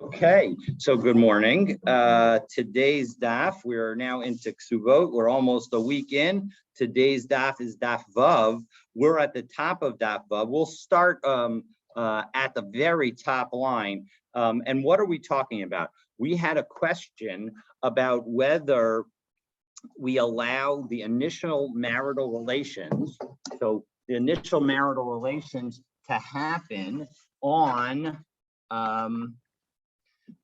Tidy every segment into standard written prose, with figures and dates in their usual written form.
Okay, so good morning. Today's daf, we are now into Ketubot. We're almost a week in. Today's daf is daf Vav. We're at the top of daf Vav. We'll start at the very top line. And what are we talking about? We had a question about whether we allow the initial marital relations, so the initial marital relations to happen on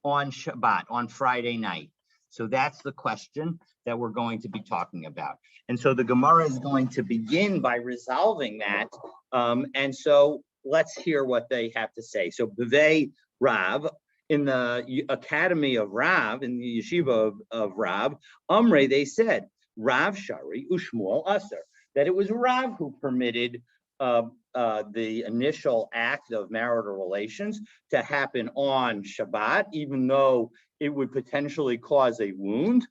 Shabbat, on Friday night. So that's the question that we're going to be talking about. And so the Gemara is going to begin by resolving that. And so let's hear what they have to say. So B'vei Rav, in the Academy of Rav, in the Yeshiva of Rav, Amre, they said, Rav Shari Ushmuel Aser, that it was Rav who permitted the initial act of marital relations to happen on Shabbat, even though it would potentially cause a wound.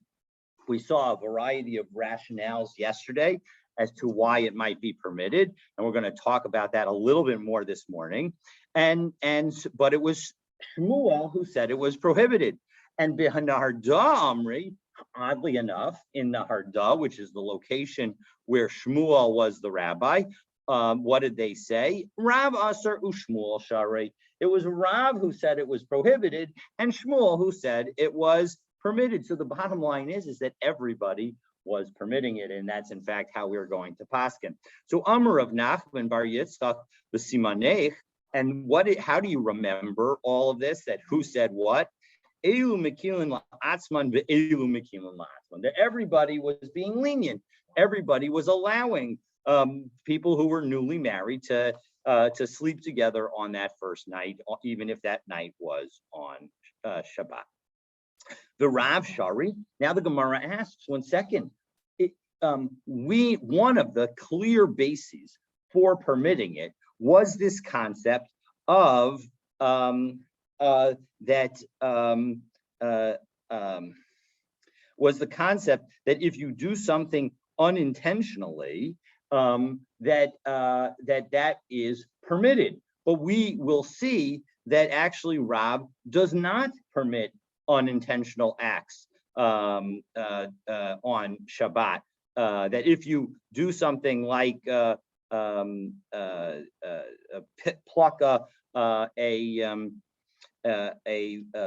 We saw a variety of rationales yesterday as to why it might be permitted, and we're going to talk about that a little bit more this morning. But it was Shmuel who said it was prohibited. And B'Harda Amri, oddly enough, in the Harda, which is the location where Shmuel was the rabbi, what did they say? Rav Aser Ushmuel Shari. It was Rav who said it was prohibited, and Shmuel who said it was permitted. So the bottom line is that everybody was permitting it, and that's in fact how we're going to paskin. So Amar of Nachman Bar Yitzchak B'Simanech, and how do you remember all of this? That who said what? Elu Mekilin La'atzman ve'elu Mekilin La'atzman. That everybody was being lenient. Everybody was allowing people who were newly married to sleep together on that first night, even if that night was on Shabbat. The Rav Shari. Now the Gemara asks, 1 second. One of the clear bases for permitting it was this concept of was the concept that if you do something unintentionally, that is permitted. But we will see that actually Rav does not permit unintentional acts on Shabbat. That if you do something like pluck a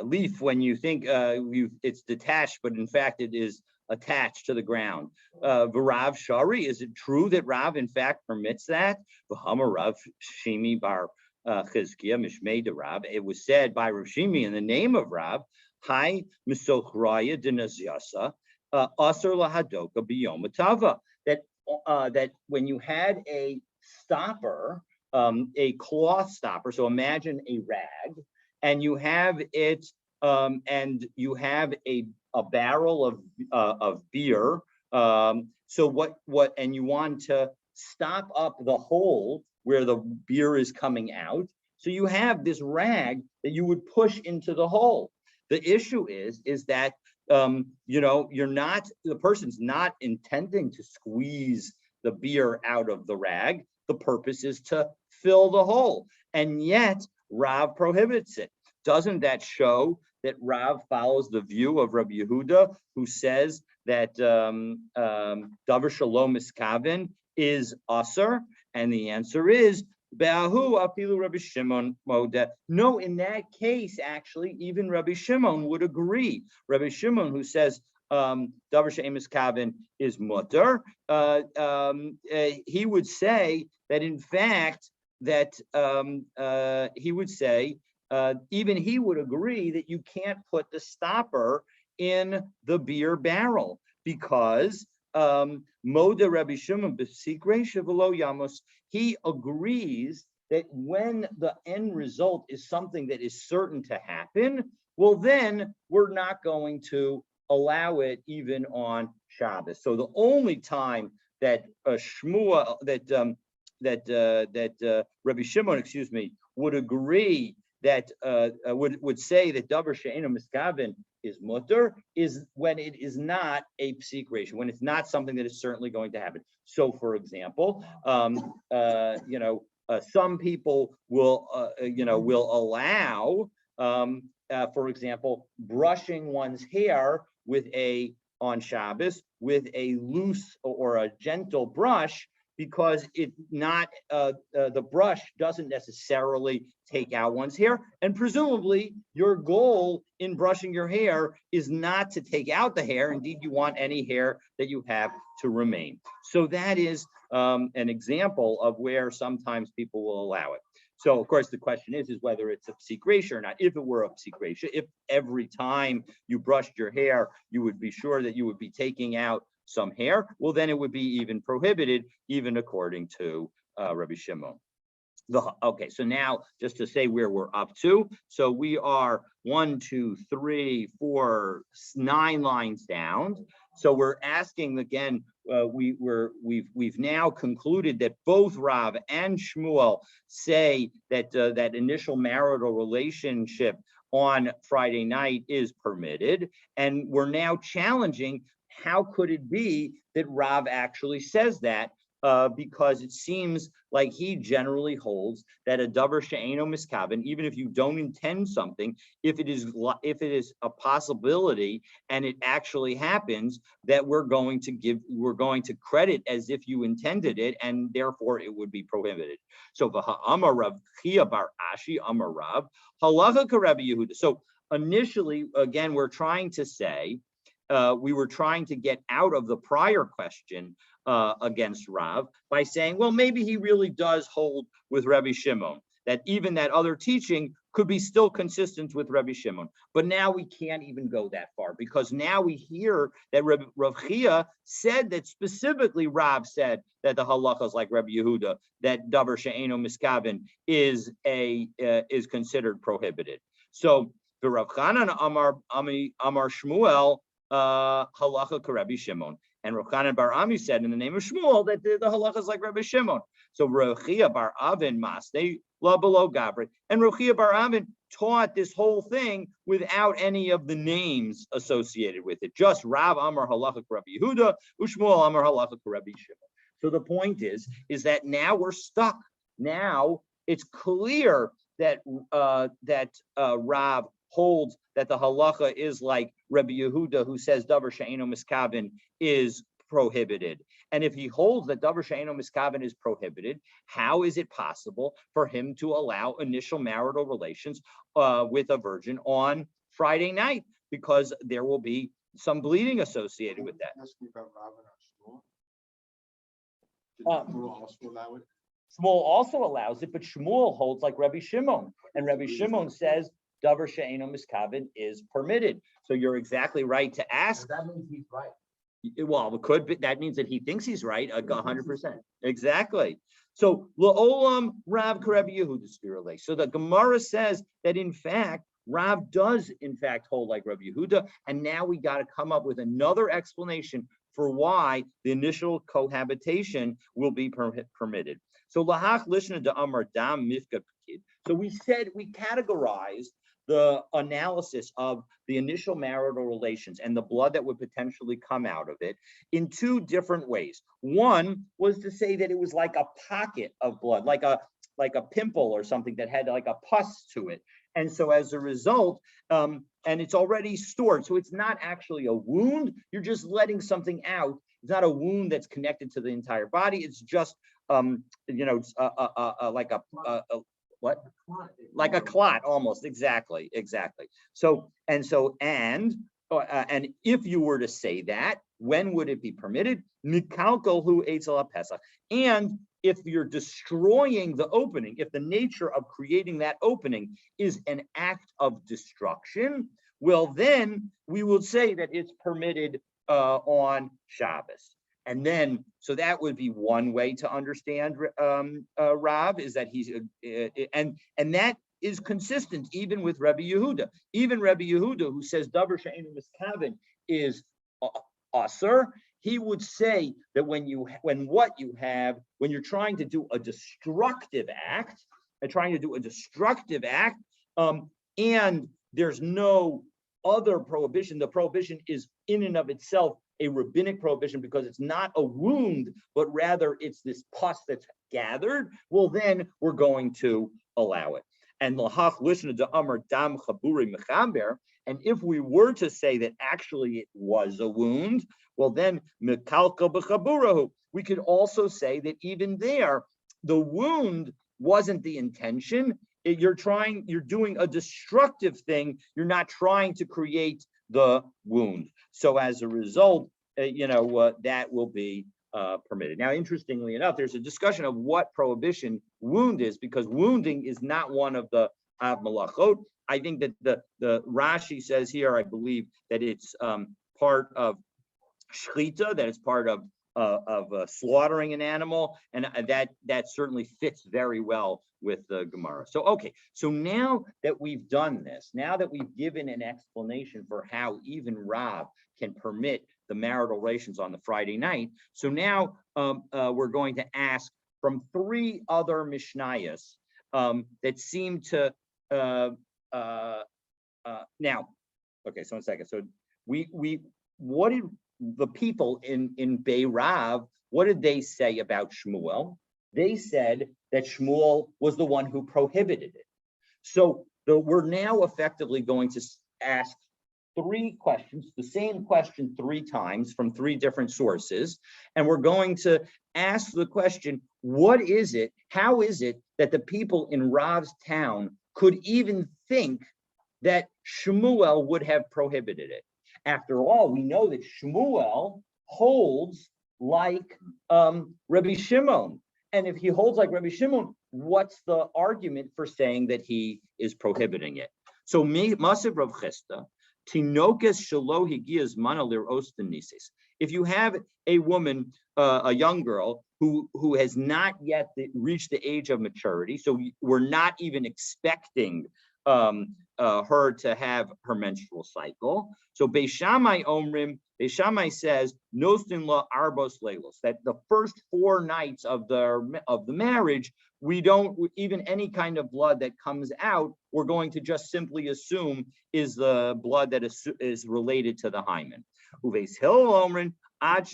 leaf when you think it's detached, but in fact it is attached to the ground. Rav Shari, is it true that Rav in fact permits that? Rav Shimi Bar Chizkiya Mishmei de Rav. It was said by Rav Shimi in the name of Rav, Hai Misochraya Dinazyasa Asar Lahadoka Biyom Tava. That when you had a stopper, a cloth stopper, so imagine a rag, and you have it, and you have a barrel of beer. So what, and you want to stop up the hole where the beer is coming out. So you have this rag that you would push into the hole. The issue is that the person's not intending to squeeze the beer out of the rag. The purpose is to fill the hole, and yet Rav prohibits it. Doesn't that show that Rav follows the view of Rabbi Yehuda, who says that Davar Shalom Miskaven is Aser? And the answer is Be'ahu Afilu Rabbi Shimon Moda. No, in that case, actually, even Rabbi Shimon would agree. Rabbi Shimon, who says Davar Shalom Miskaven is Mutter, he would say that in fact that he would say. Even he would agree that you can't put the stopper in the beer barrel because Moda Rabbi Shimon B'Sikrei Shevelo Yamos, he agrees that when the end result is something that is certain to happen, well then we're not going to allow it even on Shabbos. So the only time that Rabbi Shimon, would agree that would say that Davar She'eino Miskaven is mutter is when it is not a psik ratio, when it's not something that is certainly going to happen. So, for example, some people will allow for example, brushing one's hair on Shabbos with a loose or a gentle brush, because the brush doesn't necessarily take out one's hair. And presumably your goal in brushing your hair is not to take out the hair. Indeed, you want any hair that you have to remain. So that is an example of where sometimes people will allow it. So of course the question is whether it's a psik reisha or not. If it were a psik reisha, if every time you brushed your hair, you would be sure that you would be taking out some hair, well, then it would be even prohibited, even according to Rabbi Shimon. Okay, so now just to say where we're up to. So we are 1, 2, 3, 4, 9 lines down. So we're asking again, we've now concluded that both Rav and Shmuel say that that initial marital relationship on Friday night is permitted, and we're now challenging how could it be that Rav actually says that. Because it seems like he generally holds that a davar she'eino miskaven, even if you don't intend something, if it is a possibility and it actually happens, that we're going to credit as if you intended it, and therefore it would be prohibited. So v'ha'amar Rav Chia bar Ashi amar Rav halacha k'Rabbi Yehuda. So initially, again, we're trying to say. We were trying to get out of the prior question against Rav by saying, well, maybe he really does hold with Rabbi Shimon, that even that other teaching could be still consistent with Rabbi Shimon. But now we can't even go that far, because now we hear that Rav Chia said that specifically Rav said that the halacha is like Rabbi Yehuda, that davar she'eino miskaven is considered prohibited. So the Rav Chanan Amar Shmuel halacha k'Rabbi Shimon, and Rav Chanan bar Ami said in the name of Shmuel that the halacha is like Rabbi Shimon. So Rav Chia bar Avin masnei la below Gabri, and Rav Chia bar Avin taught this whole thing without any of the names associated with it. Just Rav Amar halacha k'Rabbi Yehuda, Ushmuel Amar halacha k'Rabbi Shimon. So the point is that now we're stuck. Now it's clear that Rav holds that the halacha is like Rabbi Yehuda, who says davar she'eino miskaven is prohibited. And if he holds that davar she'eino miskaven is prohibited, how is it possible for him to allow initial marital relations with a virgin on Friday night? Because there will be some bleeding associated with that. Shmuel also allows it, but Shmuel holds like Rabbi Shimon, and Rabbi Shimon says davar she'eino miskaven is permitted. So you're exactly right to ask. That means he's right. Well, it could be. That means that he thinks he's right, 100%. Exactly. So la'olam Rav k'Rabbi Yehuda spirale. So the Gemara says that in fact Rav does in fact hold like Rabbi Yehuda, and now we got to come up with another explanation for why the initial cohabitation will be permitted. So lahach lishna de amar dam mifka pekid. So we categorized the analysis of the initial marital relations and the blood that would potentially come out of it in 2 different ways. One was to say that it was like a pocket of blood, like a pimple or something that had like a pus to it. And so as a result, and it's already stored, so it's not actually a wound, you're just letting something out. It's not a wound that's connected to the entire body. It's just, like a what? Like a clot, almost. Exactly. So and if you were to say that, when would it be permitted? Mikalkal hu eitzel Pesach. And if you're destroying the opening, if the nature of creating that opening is an act of destruction, well, then we would say that it's permitted on Shabbos. And then, so that would be one way to understand Rav, is that he's and that is consistent even with Rabbi Yehuda. Even Rabbi Yehuda, who says davar she'eino miskaven is asur, he would say that when you're trying to do a destructive act, and there's no other prohibition, the prohibition is in and of itself a rabbinic prohibition because it's not a wound, but rather it's this pus that's gathered, well, then we're going to allow it. and lahach lishna de amar dam chaburi mechaber. And if we were to say that actually it was a wound, well then mekalka b'chaburahu. We could also say that even there, the wound wasn't the intention. You're doing a destructive thing. You're not trying to create the wound. So as a result, that will be permitted. Now, interestingly enough, there's a discussion of what prohibition wound is, because wounding is not one of the av malachot. I think that the Rashi says here, I believe that it's part of shchita, that it's part of slaughtering an animal, and that certainly fits very well with the Gemara. So okay, so now that we've done this, now that we've given an explanation for how even Rav can permit the marital relations on the Friday night, so now we're going to ask from three other Mishnayos that seem to now. Okay, so 1 second. So what did the people in Bei Rav, what did they say about Shmuel? They said that Shmuel was the one who prohibited it. So we're now effectively going to ask three questions, the same question three times from three different sources. And we're going to ask the question, what is it, how is it that the people in Rav's town could even think that Shmuel would have prohibited it? After all, we know that Shmuel holds like Rabbi Shimon. And if he holds like Rabbi Shimon, what's the argument for saying that he is prohibiting it? So, Masiv Rav Chista, Tinokes Shalo Higias Manalir Ostenisis. If you have a woman, a young girl, who has not yet reached the age of maturity, so we're not even expecting her to have her menstrual cycle. So Beis Shammai Omrim, Beis Shammai says Nostin la arbos leilos, that the first 4 nights of the marriage, we don't even any kind of blood that comes out, we're going to just simply assume is the blood that is related to the hymen. Uveis Hillel Omrim that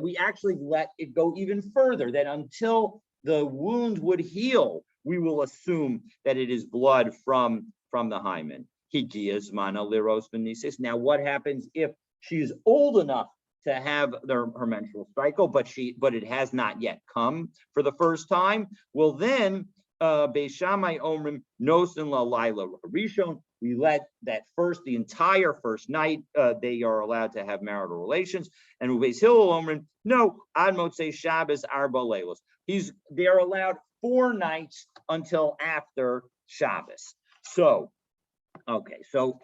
we actually let it go even further, that until the wound would heal, we will assume that it is blood from the hymen. Now, what happens if she's old enough to have her menstrual cycle, but it has not yet come for the first time? Well, then Beis Shammai Omrim Nosin La Laila Rishon. We let the entire first night, they are allowed to have marital relations. And Beis Hillel Omrim, no, Ad Motzei Shabbos Arba Leilos. They are allowed 4 nights until after Shabbos. So, okay, so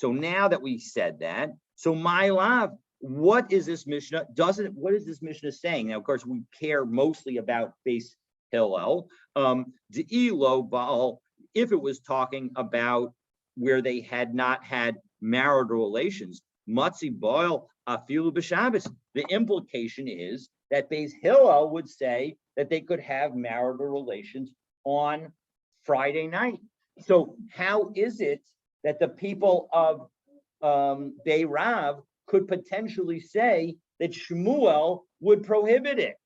now that we said that, so my love, what is this Mishnah? What is this Mishnah saying? Now, of course, we care mostly about Beis Hillel. De'ilo Baal, if it was talking about where they had not had marital relations, Matzi Boil Afilu B'Shabbos. The implication is that Beis Hillel would say that they could have marital relations on Friday night. So how is it that the people of Bei Rav could potentially say that Shmuel would prohibit it?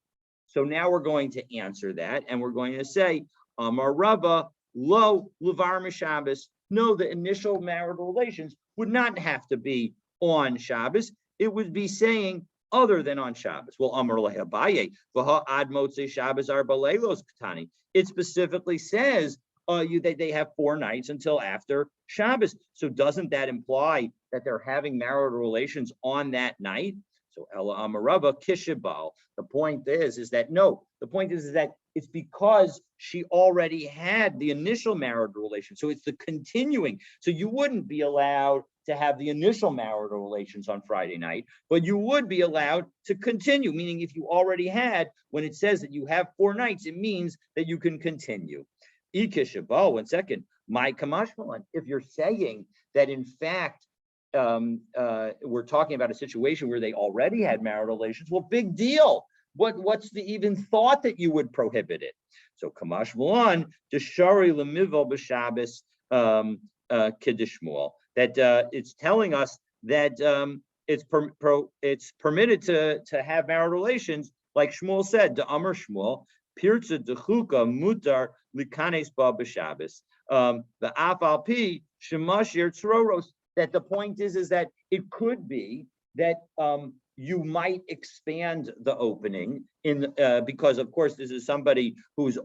So now we're going to answer that, and we're going to say, Amar Rava, lo levar mishabbos. No, the initial marital relations would not have to be on Shabbos. It would be saying other than on Shabbos. Well, Amar le'Abaye, v'ha ad motzei Shabbos arba leilos katani. It specifically says that they have 4 nights until after Shabbos. So doesn't that imply that they're having marital relations on that night? So Ella Amarava Kishibal. The point is that no. The point is that it's because she already had the initial marital relation. So it's the continuing. So you wouldn't be allowed to have the initial marital relations on Friday night, but you would be allowed to continue. Meaning, if you already had, when it says that you have 4 nights, it means that you can continue. Ikishabal. 1 second. My kamashmalan. If you're saying that in fact we're talking about a situation where they already had marital relations, well, big deal. What's the even thought that you would prohibit it? So Kamash Malan, Deshari Lemivo B'Shabbos Kedishmuel, that it's telling us that it's permitted to have marital relations, like Shmuel said, to Amar Shmuel, Pirza dechuka mutar likanes ba b'Shabbos. The afal pi shemashir tzroros. That the point is that it could be that you might expand the opening in because of course this is somebody who's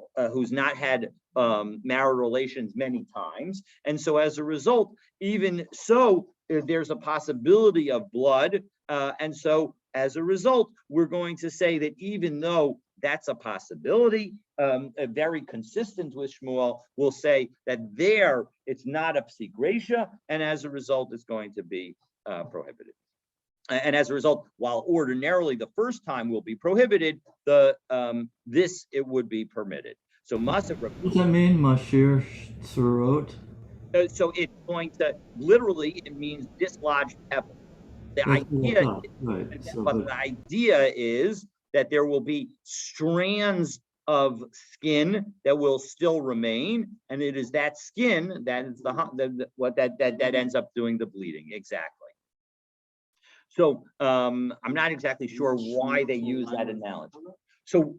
not had marital relations many times, and so as a result, even so, there's a possibility of blood, and so as a result, we're going to say that even though that's a possibility, very consistent with Shmuel, we'll say that there it's not a psik resha, and as a result, it's going to be prohibited. And as a result, while ordinarily the first time will be prohibited, this it would be permitted. So masav. What does that mean, Mashir Surot? So it's going to literally, it means dislodged pebble. The That's what I idea, thought. Right. So, but the idea is that there will be strands of skin that will still remain, and it is that skin that is what that ends up doing the bleeding. Exactly. So I'm not exactly sure why they use that analogy. So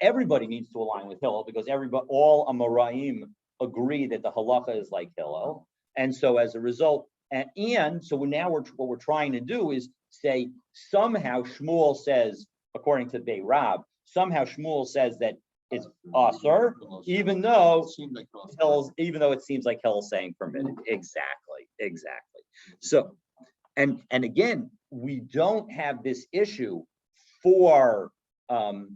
everybody needs to align with Hillel because all Amoraim agree that the halacha is like Hillel, and so as a result, and so now what we're trying to do is say somehow Shmuel says, according to Bei Rab, somehow Shmuel says that it's asur, even though it seems like Hillel's saying permitted. Exactly. So. And again, we don't have this issue for the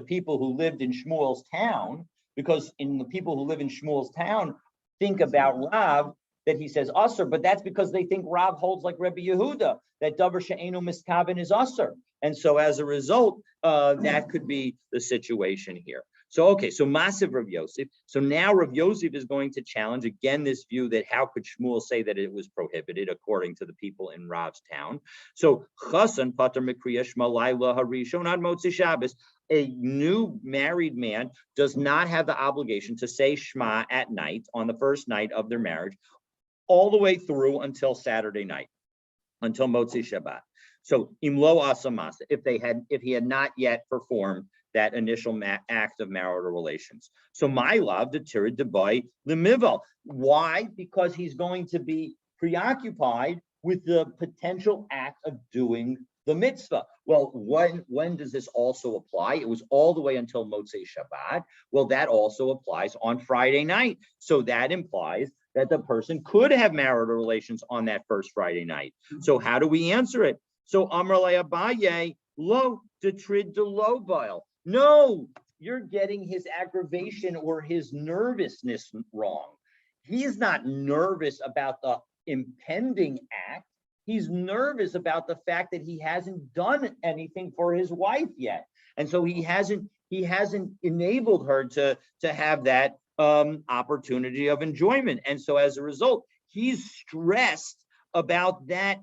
people who lived in Shmuel's town, because in the people who live in Shmuel's town think about Rav that he says asur, but that's because they think Rav holds like Rebbe Yehuda that davar she'enu miskaven is asur, and so as a result, that could be the situation here. So, okay, so massive Rav Yosef. So now Rav Yosef is going to challenge again this view that how could Shmuel say that it was prohibited according to the people in Rav's town. So Chasan pater mikriya shma laila harishon ad motzi Shabbos. A new married man does not have the obligation to say Shema at night on the first night of their marriage, all the way through until Saturday night, until Motzi Shabbat. So imlo asamasa, if he had not yet performed that initial act of marital relations. So my love, the tirid deboy lemival. Why? Because he's going to be preoccupied with the potential act of doing the mitzvah. Well, when does this also apply? It was all the way until Motzei Shabbat. Well, that also applies on Friday night. So that implies that the person could have marital relations on that first Friday night. So how do we answer it? So Amar le Abaye, lo detrid de lo bile. No, you're getting his aggravation or his nervousness wrong. He's not nervous about the impending act. He's nervous about the fact that he hasn't done anything for his wife yet. And so he hasn't enabled her to have that opportunity of enjoyment. And so as a result, he's stressed about that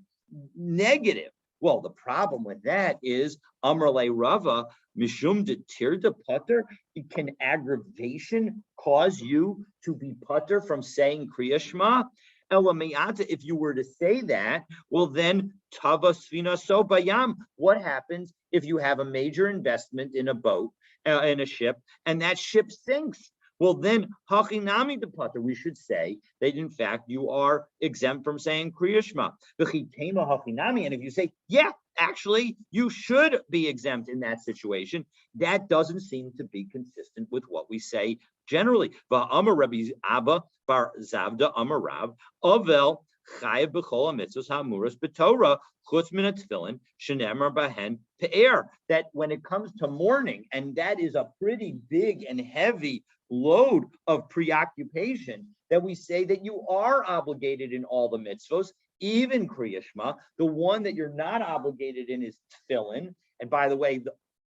negative. Well, the problem with that is Amar le Rava, Mishum de tirda putter. Can aggravation cause you to be putter from saying Kriya Shema? If you were to say that, well then Tava Sfina So Bayam. What happens if you have a major investment in a boat, in a ship, and that ship sinks? Well, then hachinami de putter. We should say that in fact you are exempt from saying Kriya Shema. And if you say, yeah, actually, you should be exempt in that situation, that doesn't seem to be consistent with what we say generally. Va'amar Rabbi Abba bar Zavda Amar Rav Avel chayav b'chol hamitzvos hamuras b'Torah chutz min tefillin shenemar bahen pe'er. That when it comes to mourning, and that is a pretty big and heavy load of preoccupation, that we say that you are obligated in all the mitzvos, even Kriya Shema. The one that you're not obligated in is tefillin. And by the way,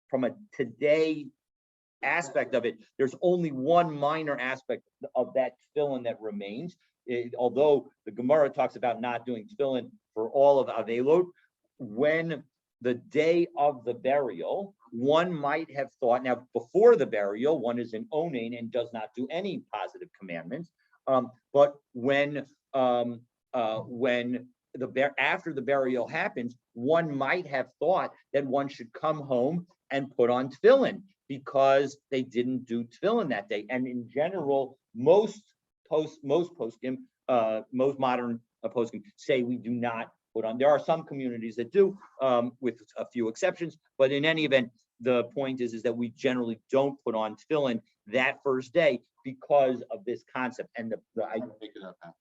from a today aspect of it, there's only one minor aspect of that tefillin that remains. Although the Gemara talks about not doing tefillin for all of Avelot, when the day of the burial, one might have thought, now before the burial, one is in onain and does not do any positive commandments. But when after the burial happens, one might have thought that one should come home and put on tefillin because they didn't do tefillin that day. And in general, most poskim, most modern poskim say we do not put on. There are some communities that do, with a few exceptions, but in any event, the point is that we generally don't put on tefillin that first day because of this concept. And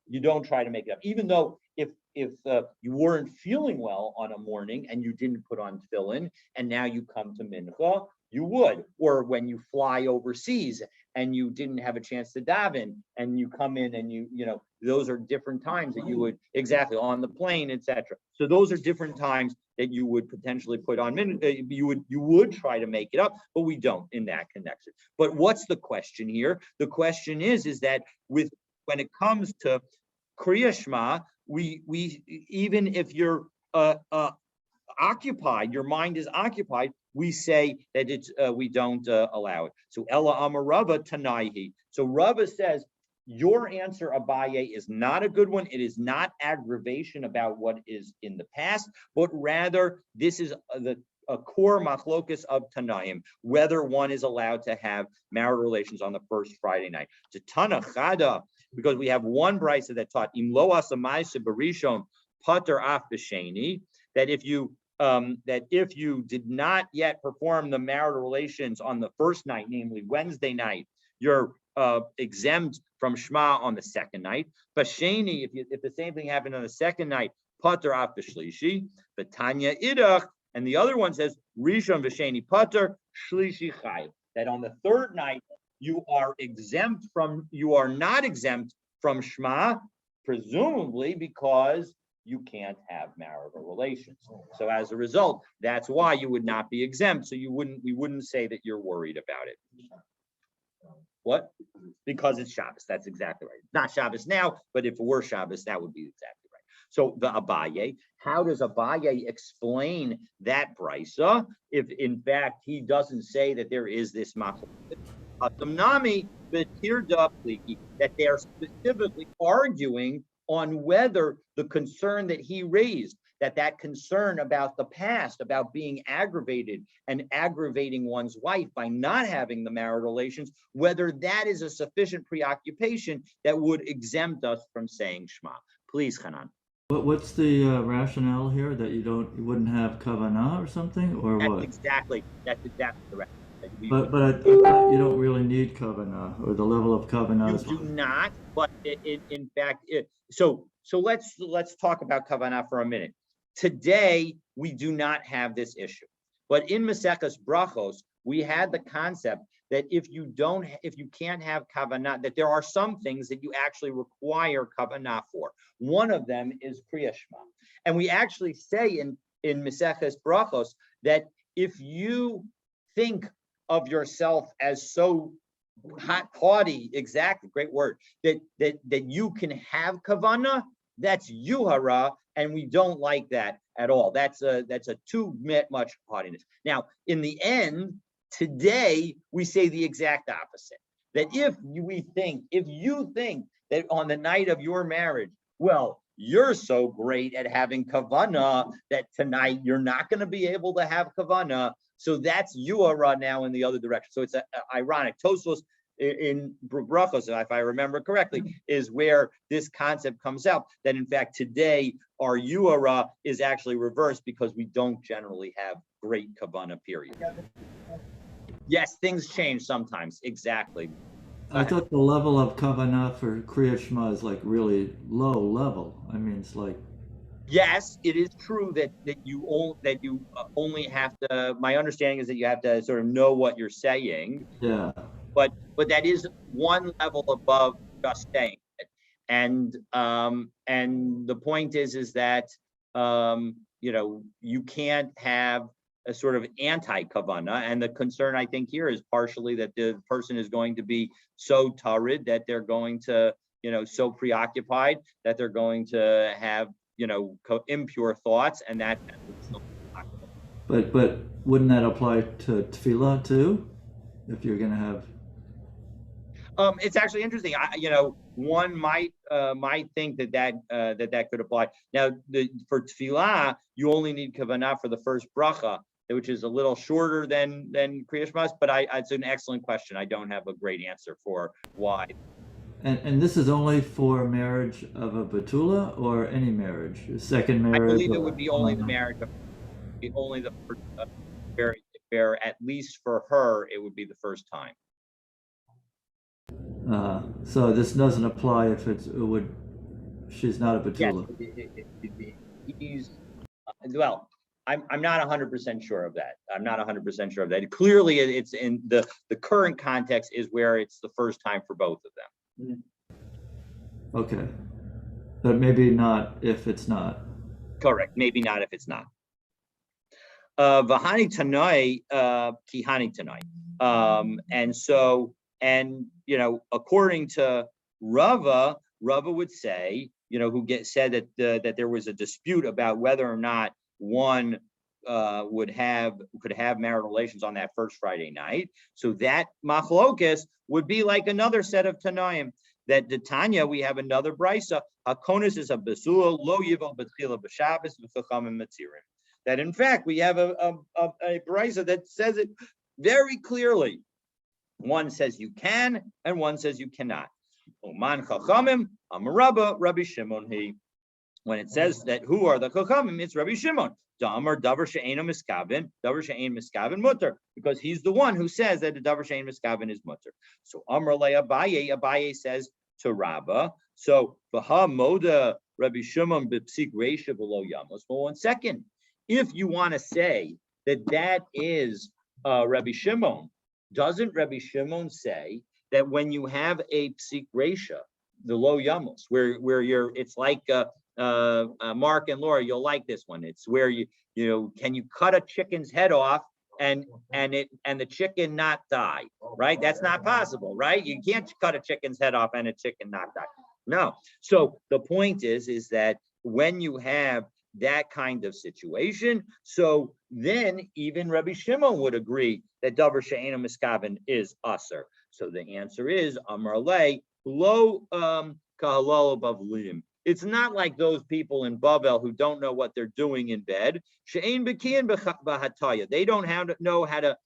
you don't try to make it up, even though if you weren't feeling well on a morning and you didn't put on tefillin, and now you come to mincha, you would. Or when you fly overseas and you didn't have a chance to daven, and you come in and you know, those are different times that you would, exactly, on the plane, etc. So those are different times that you would potentially put on you would try to make it up, but we don't in that connection. But what's the question here? The question is that when it comes to Kriya Shema, we even if you're occupied, your mind is occupied, we say that it's we don't allow it. So Ella Amar Rava Tanaihi. So Rava says your answer, Abaye, is not a good one. It is not aggravation about what is in the past, but rather this is a core machlokus of Tanaim, whether one is allowed to have marital relations on the first Friday night. To Tana Chada, because we have one brisa that taught Imlo Asamaisa Barishon Pater Af B'Sheni, that if you did not yet perform the marital relations on the first night, namely Wednesday night, you're exempt from Shema on the second night. B'Sheni, if the same thing happened on the second night, Pater Af B'Shlishi, B'Tanya Idach, and the other one says Rishon V'Sheni Pater Shlishi Chai, that on the third night you are not exempt from Shema, presumably because you can't have marital relations. So as a result, that's why you would not be exempt. So we wouldn't say that you're worried about it. What? Because it's Shabbos. That's exactly right. It's not Shabbos now, but if it were Shabbos, that would be exactly right. So the Abaye, how does Abaye explain that brisa if in fact he doesn't say that there is this machlokes? That they are specifically arguing on whether the concern that he raised, that concern about the past, about being aggravated and aggravating one's wife by not having the marital relations, whether that is a sufficient preoccupation that would exempt us from saying Shema. Please, Hanan. What's the rationale here, that you wouldn't have kavanah or something, or That's what? exactly correct. But I thought you don't really need kavanah, or the level of kavanah. You do not, but in fact, so let's talk about kavanah for a minute. Today we do not have this issue, but in Maseches Brachos we had the concept that if you can't have kavanah, that there are some things that you actually require kavanah for. One of them is Kriya Shema, and we actually say in Maseches Brachos that if you think of yourself as so haughty, exactly, great word, that you can have kavanah, that's yuhara, and we don't like that at all. That's a too much haughtiness. Now, in the end, today we say the exact opposite. That if you think that on the night of your marriage, well, you're so great at having kavanah that tonight you're not going to be able to have kavanah, so that's yuhara now in the other direction. So it's ironic. Tosfos in Brachos, if I remember correctly, is where this concept comes out, that in fact today our yuhara is actually reversed because we don't generally have great kavanah, period. Yes, things change sometimes, exactly. I thought the level of kavanah for Kriya Shema is like really low level. I mean, it's like. Yes, it is true that you only have to. My understanding is that you have to sort of know what you're saying. Yeah. But that is one level above just saying it, and the point is that you can't have a sort of anti-kavanah, and the concern I think here is partially that the person is going to be so tarid that they're going to so preoccupied that they're going to have impure thoughts, and that. But wouldn't that apply to tefillah too, if you're going to have? It's actually interesting. One might think that could apply. Now, for tefillah, you only need kavanah for the first bracha, which is a little shorter than Kriya Shema, but it's an excellent question. I don't have a great answer for why. And this is only for marriage of a Batula or any marriage, second marriage? I believe it would be only the marriage of only the first, where at least for her it would be the first time. So this doesn't apply if she's not a Batula. Yes, well, I'm not 100% sure of that. I'm not 100% sure of that. Clearly, it's in the current context is where it's the first time for both of them. Okay, but maybe not if it's not. Correct. Maybe not if it's not. Vahani Tanai, Kihani Tanai. And according to Rava would say, who said that there was a dispute about whether or not one could have marital relations on that first Friday night. So that machlokas would be like another set of Tanaim. That the Tanya, we have another brisa. Hakonis is a besul lo yival betchila b'Shabbos v'chachamim matzirim. That in fact we have a brisa that says it very clearly. One says you can, and one says you cannot. Oman chachamim amarabba Rabbi Shimon he. When it says that who are the chachamim, it's Rabbi Shimon. Damar davar she'eino miskavin, davar she'ein miskavin mutter, because he's the one who says that the davar she'ein miskavin is mutter. So Amar le Abaye says to Rabba. So v'ha moda Rabbi Shimon b'psik reisha below yamos. Well, 1 second, if you want to say that is Rabbi Shimon, doesn't Rabbi Shimon say that when you have a psik reisha, the low yamos, where it's like Mark and Laura, you'll like this one. It's where can you cut a chicken's head off and the chicken not die, right? That's not possible, right? You can't cut a chicken's head off and a chicken not die. No. So the point is that when you have that kind of situation, so then even Rabbi Shimon would agree that davar she'eino miskavin is aser. So the answer is Amar le lo kahalal bavlim. It's not like those people in Bavel who don't know what they're doing in bed. She'ein bekian b'hataya. They don't know how to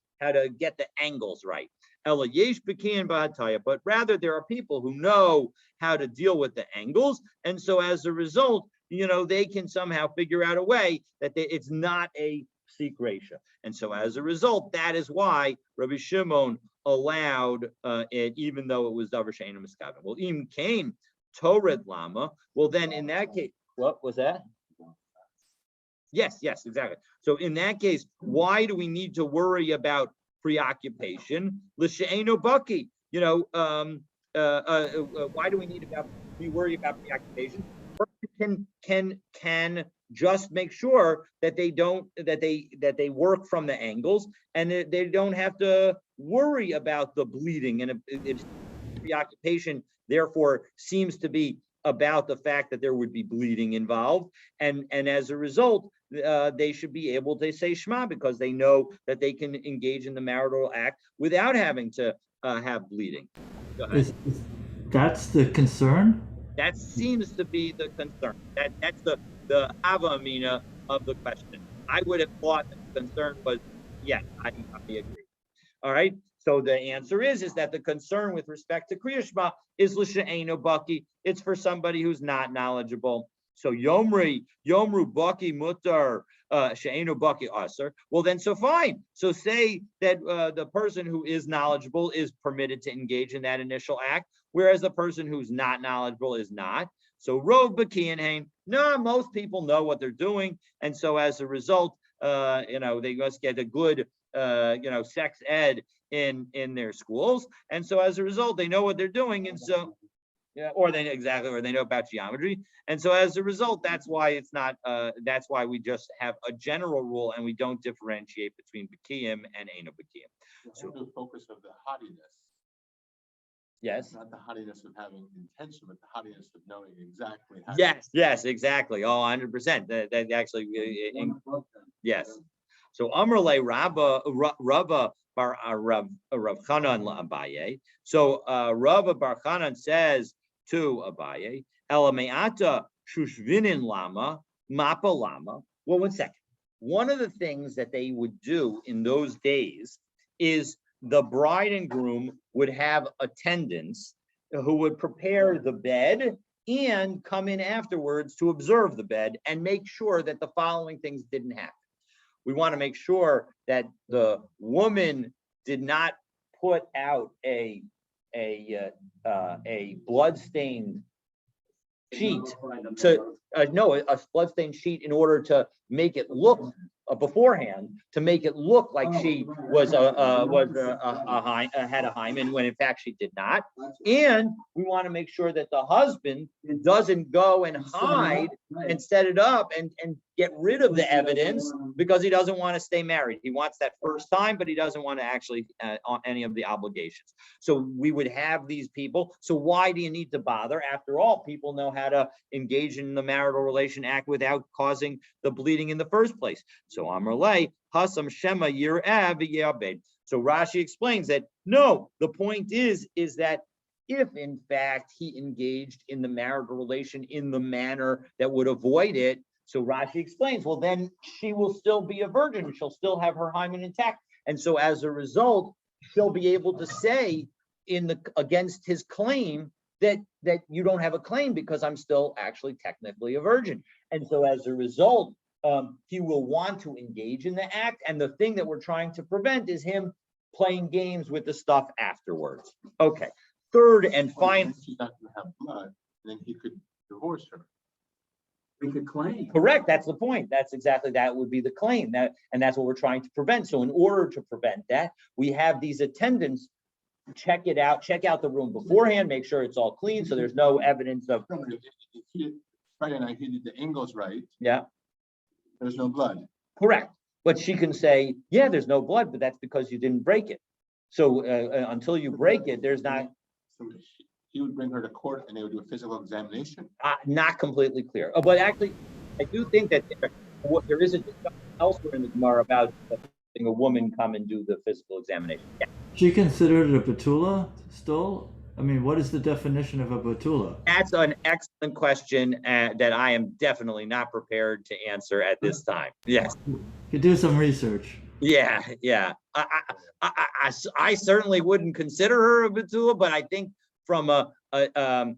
get the angles right. Ela yesh bekian b'hataya. But rather there are people who know how to deal with the angles, and so as a result, they can somehow figure out a way that it's not a psik reisha. And so as a result, that is why Rabbi Shimon allowed it, even though it was davar she'eino miskavin. Well, im came Tored Lama. Well, then in that case, what was that? Yes, exactly. So in that case, why do we need to worry about preoccupation? L'she'eino baki. Why do we need to be worried about preoccupation? Person can just make sure that they work from the angles, and they don't have to worry about the bleeding. And if preoccupation therefore seems to be about the fact that there would be bleeding involved, and as a result, they should be able to say Shema because they know that they can engage in the marital act without having to have bleeding. That's the concern? That seems to be the concern. That's the hava amina of the question. I would have thought that the concern was, yes, I agree. All right. So the answer is that the concern with respect to Kriya Shema is l'she'eino baki. It's for somebody who's not knowledgeable. So yomru baki mutar she'eino baki aser. Well, then so fine. So say that the person who is knowledgeable is permitted to engage in that initial act, whereas the person who's not knowledgeable is not. So rov baki and hain. No, most people know what they're doing, and so as a result, they must get a good sex ed in their schools, and so as a result they know what they're doing, and so or they know about geometry, and so as a result that's why it's not that's why we just have a general rule and we don't differentiate between B'kiyim and Eino B'kiyim. So the focus of the haughtiness. Yes. Not the haughtiness of having intention, but the haughtiness of knowing exactly how. Yes, exactly. Oh, 100%. That actually, yes. So Amrle Rabba Bar Rav Chanan Abaye. So Rabba Bar Chanan says to Abaye, Elameata Shushvinin Lama Mapa Lama. Well, 1 second. one of the things that they would do in those days is the bride and groom would have attendants who would prepare the bed and come in afterwards to observe the bed and make sure that the following things didn't happen. We want to make sure that the woman did not put out a bloodstained sheet to a bloodstained sheet in order to make it look beforehand, to make it look like she was had a hymen when in fact she did not. And we want to make sure that the husband doesn't go and hide and set it up and get rid of the evidence because he doesn't want to stay married. He wants that first time, but he doesn't want to actually on any of the obligations. So we would have these people. So why do you need to bother? After all, people know how to engage in the marital relation act without causing the bleeding in the first place. So Amrlei, Hasam Shema Yir'eh v'Yabed. So Rashi explains that no, the point is that if in fact he engaged in the marital relation in the manner that would avoid it, so Rashi explains, well, then she will still be a virgin. She'll still have her hymen intact. And so as a result, she'll be able to say against his claim that you don't have a claim because I'm still actually technically a virgin. And so as a result, he will want to engage in the act. And the thing that we're trying to prevent is him playing games with the stuff afterwards. Okay. Third and final. She's not going to have blood, then he could divorce her. We could claim. Correct. That's the point. That's exactly, that would be the claim, and that's what we're trying to prevent. So in order to prevent that, we have these attendants check out the room beforehand, make sure it's all clean, so there's no evidence of. Friday night he did the angles right. Yeah. There's no blood. Correct. But she can say, yeah, there's no blood, but that's because you didn't break it. So until you break it, there's not. So he would bring her to court and they would do a physical examination. Not completely clear. But actually, I do think that there is a discussion elsewhere in the Gemara about letting a woman come and do the physical examination. Yeah. She considered it a betula still? I mean, what is the definition of a betula? That's an excellent question that I am definitely not prepared to answer at this time. Yes. You do some research. Yeah. I certainly wouldn't consider her a betula, but I think from I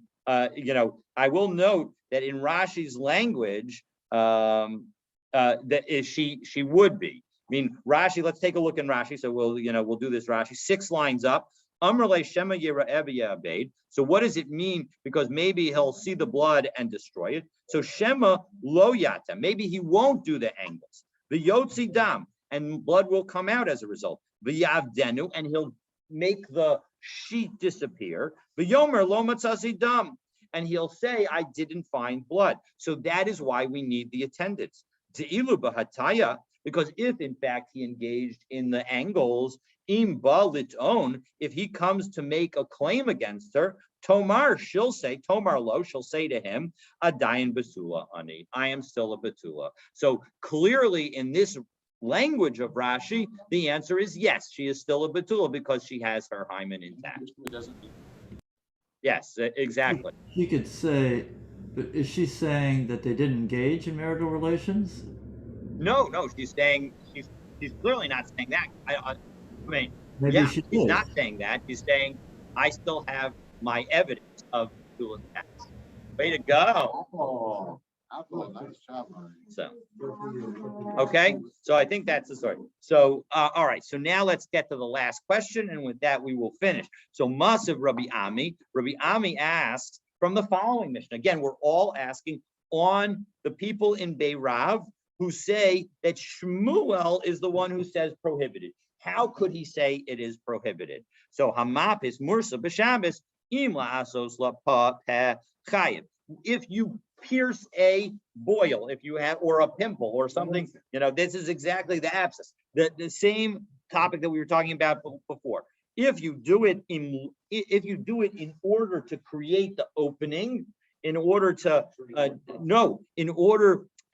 will note that in Rashi's language, that is she would be. I mean, Rashi, let's take a look in Rashi. So we'll do this Rashi 6 lines up. Amrle Shema Yir'eh. So what does it mean? Because maybe he'll see the blood and destroy it. So Shema Lo Yata, maybe he won't do the angles. The Yotzi Dam, and blood will come out as a result. The Yavdenu, and he'll make the sheet disappear. The Yomer Lo Matzasi Dam, and he'll say, I didn't find blood. So that is why we need the attendants. Te'ilu Bahataya, because if in fact he engaged in the angles, im ba liton, if he comes to make a claim against her, Tomar, she'll say, Tomar lo, she'll say to him, Adayin Basula ani, I am still a Batula. So clearly in this language of Rashi, the answer is yes, she is still a Batula because she has her hymen intact. Yes, exactly. She could say, but is she saying that they didn't engage in marital relations? No, she's saying she's clearly not saying that. I mean, Maybe yeah, she's not saying that. She's saying I still have my evidence of dual attacks. Way to go! Oh, nice job, Ari. So, okay, so I think that's the story. So, all right. So now let's get to the last question, and with that we will finish. So, Masav Rabbi Ami. Rabbi Ami asks from the following mission. Again, we're all asking on the people in Beirav who say that Shmuel is the one who says prohibited. How could he say it is prohibited? So Hamap is Mursa B'Shabbos Im La'asos La'pa Peh Chayiv. If you pierce a boil, if you have, or a pimple or something, this is exactly the abscess. The same topic that we were talking about before. If you do it in order to create the opening, in order to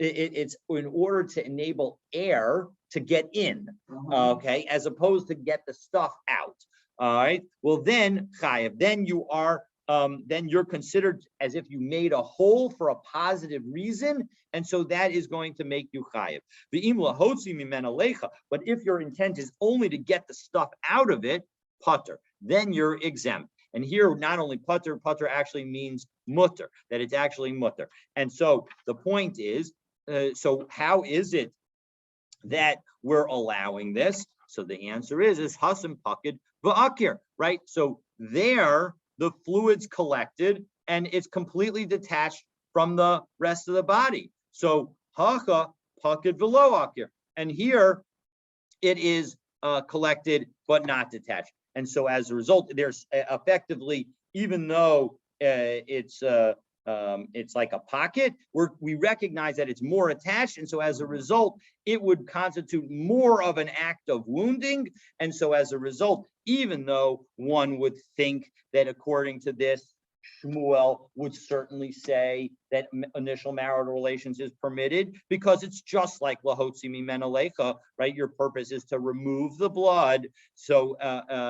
it's in order to enable air to get in, okay, as opposed to get the stuff out. All right. Well, then chayav, then you are then you're considered as if you made a hole for a positive reason, and so that is going to make you chayiv. But if your intent is only to get the stuff out of it, putter, then you're exempt. And here, not only putter actually means mutter, that it's actually mutter. And so the point is, so how is it that we're allowing this? So the answer is hasam pakid va'akir, right? So there, the fluid's collected and it's completely detached from the rest of the body. So hacha pakid v'lo akir, and here it is collected but not detached. And so as a result, there's effectively, even though it's like a pocket, we recognize that it's more attached. And so as a result, it would constitute more of an act of wounding. And so as a result, even though one would think that according to this, Shmuel would certainly say that initial marital relations is permitted because it's just like lahotzi mimena lecha, right? Your purpose is to remove the blood. So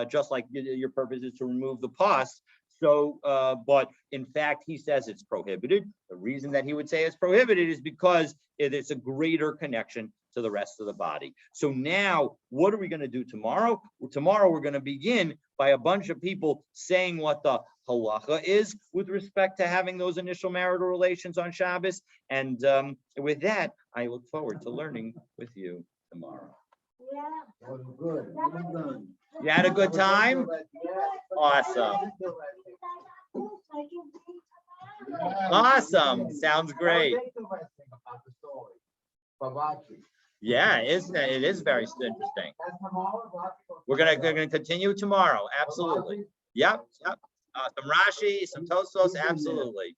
just like your purpose is to remove the pus. So, but in fact, he says it's prohibited. The reason that he would say it's prohibited is because it's a greater connection to the rest of the body. So now, what are we going to do tomorrow? Well, tomorrow, we're going to begin by a bunch of people saying what the halacha is with respect to having those initial marital relations on Shabbos. And with that, I look forward to learning with you tomorrow. Yeah. Good. You had a good time? Awesome. Awesome. Sounds great. Yeah, it is very interesting. We're gonna continue tomorrow. Absolutely. Yep. Some Rashi, some Tosfos, absolutely.